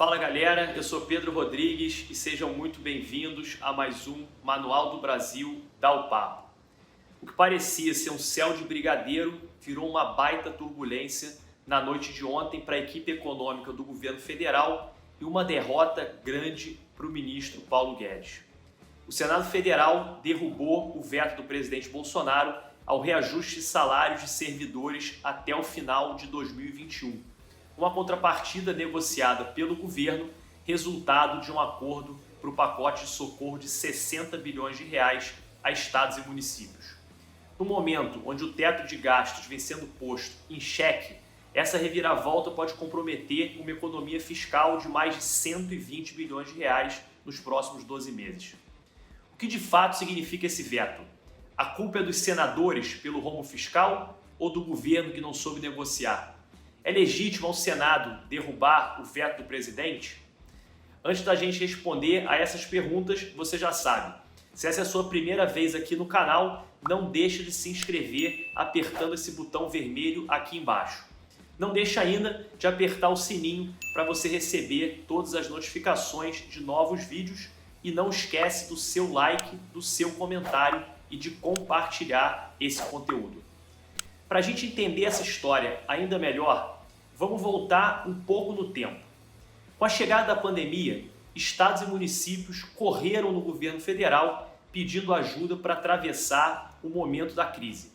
Fala galera, eu sou Pedro Rodrigues e sejam muito bem-vindos a mais um Manual do Brasil Dá o Papo. O que parecia ser um céu de brigadeiro virou uma baita turbulência na noite de ontem para a equipe econômica do governo federal e uma derrota grande para o ministro Paulo Guedes. O Senado Federal derrubou o veto do presidente Bolsonaro ao reajuste de salários de servidores até o final de 2021. Uma contrapartida negociada pelo governo, resultado de um acordo para o pacote de socorro de 60 bilhões de reais a estados e municípios. No momento onde o teto de gastos vem sendo posto em xeque, essa reviravolta pode comprometer uma economia fiscal de mais de 120 bilhões de reais nos próximos 12 meses. O que de fato significa esse veto? A culpa é dos senadores pelo rombo fiscal ou do governo que não soube negociar? É legítimo ao Senado derrubar o veto do presidente? Antes da gente responder a essas perguntas, você já sabe. Se essa é a sua primeira vez aqui no canal, não deixe de se inscrever apertando esse botão vermelho aqui embaixo. Não deixe ainda de apertar o sininho para você receber todas as notificações de novos vídeos e não esquece do seu like, do seu comentário e de compartilhar esse conteúdo. Para a gente entender essa história ainda melhor, vamos voltar um pouco no tempo. Com a chegada da pandemia, estados e municípios correram no governo federal pedindo ajuda para atravessar o momento da crise.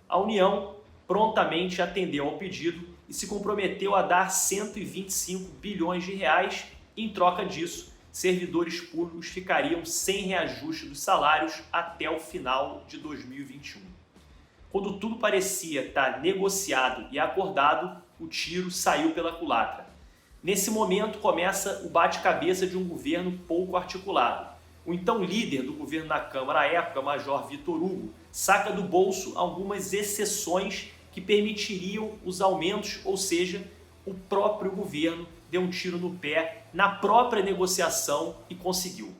A União prontamente atendeu ao pedido e se comprometeu a dar 125 bilhões de reais. Em troca disso, servidores públicos ficariam sem reajuste dos salários até o final de 2021. Quando tudo parecia estar negociado e acordado, o tiro saiu pela culatra. Nesse momento começa o bate-cabeça de um governo pouco articulado. O então líder do governo na Câmara à época, Major Vitor Hugo, saca do bolso algumas exceções que permitiriam os aumentos, ou seja, o próprio governo deu um tiro no pé na própria negociação e conseguiu.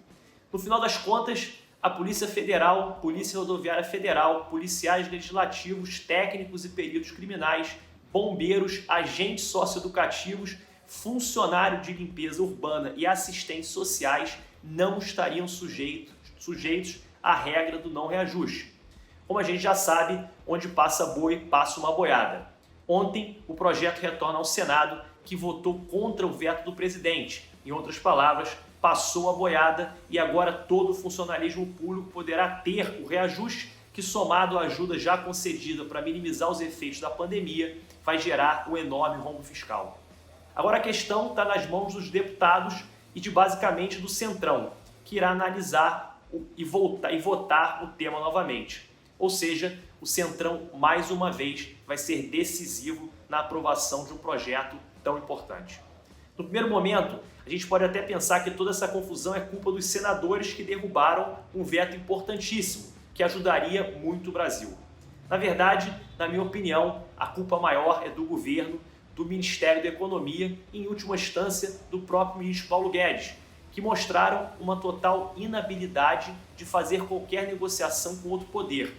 No final das contas, a Polícia Federal, Polícia Rodoviária Federal, policiais legislativos, técnicos e peritos criminais, bombeiros, agentes socioeducativos, funcionários de limpeza urbana e assistentes sociais não estariam sujeitos à regra do não reajuste. Como a gente já sabe, onde passa boi, passa uma boiada. Ontem, o projeto retorna ao Senado, que votou contra o veto do presidente. Em outras palavras, passou a boiada e agora todo o funcionalismo público poderá ter o reajuste que, somado à ajuda já concedida para minimizar os efeitos da pandemia, vai gerar um enorme rombo fiscal. Agora a questão está nas mãos dos deputados e de basicamente do Centrão, que irá analisar e votar o tema novamente. Ou seja, o Centrão, mais uma vez, vai ser decisivo na aprovação de um projeto tão importante. No primeiro momento, a gente pode até pensar que toda essa confusão é culpa dos senadores que derrubaram um veto importantíssimo, que ajudaria muito o Brasil. Na verdade, na minha opinião, a culpa maior é do governo, do Ministério da Economia e, em última instância, do próprio ministro Paulo Guedes, que mostraram uma total inabilidade de fazer qualquer negociação com outro poder,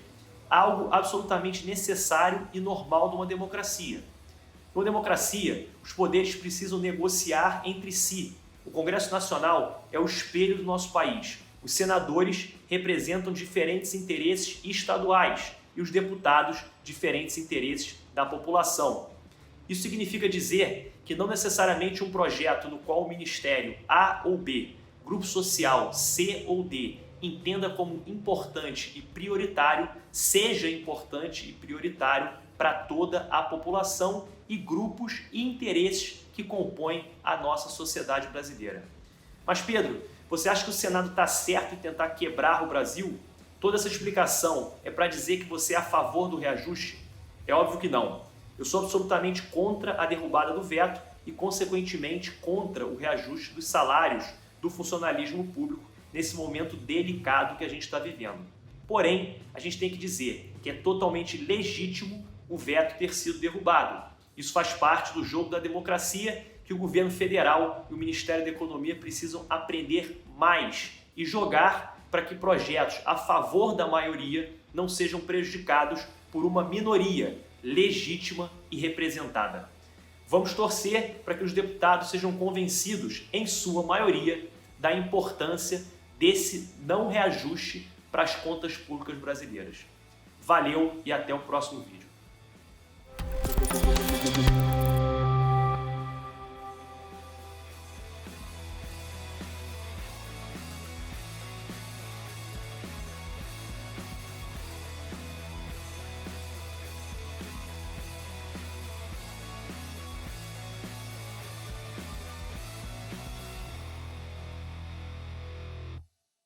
algo absolutamente necessário e normal de uma democracia. Numa democracia, os poderes precisam negociar entre si. O Congresso Nacional é o espelho do nosso país. Os senadores representam diferentes interesses estaduais e os deputados diferentes interesses da população. Isso significa dizer que não necessariamente um projeto no qual o Ministério A ou B, Grupo Social C ou D, entenda como importante e prioritário, seja importante e prioritário para toda a população e grupos e interesses que compõem a nossa sociedade brasileira. Mas Pedro, você acha que o Senado está certo em tentar quebrar o Brasil? Toda essa explicação é para dizer que você é a favor do reajuste? É óbvio que não. Eu sou absolutamente contra a derrubada do veto e, consequentemente, contra o reajuste dos salários do funcionalismo público nesse momento delicado que a gente está vivendo. Porém, a gente tem que dizer que é totalmente legítimo o veto ter sido derrubado. Isso faz parte do jogo da democracia que o governo federal e o Ministério da Economia precisam aprender mais e jogar para que projetos a favor da maioria não sejam prejudicados por uma minoria legítima e representada. Vamos torcer para que os deputados sejam convencidos, em sua maioria, da importância desse não reajuste para as contas públicas brasileiras. Valeu e até o próximo vídeo.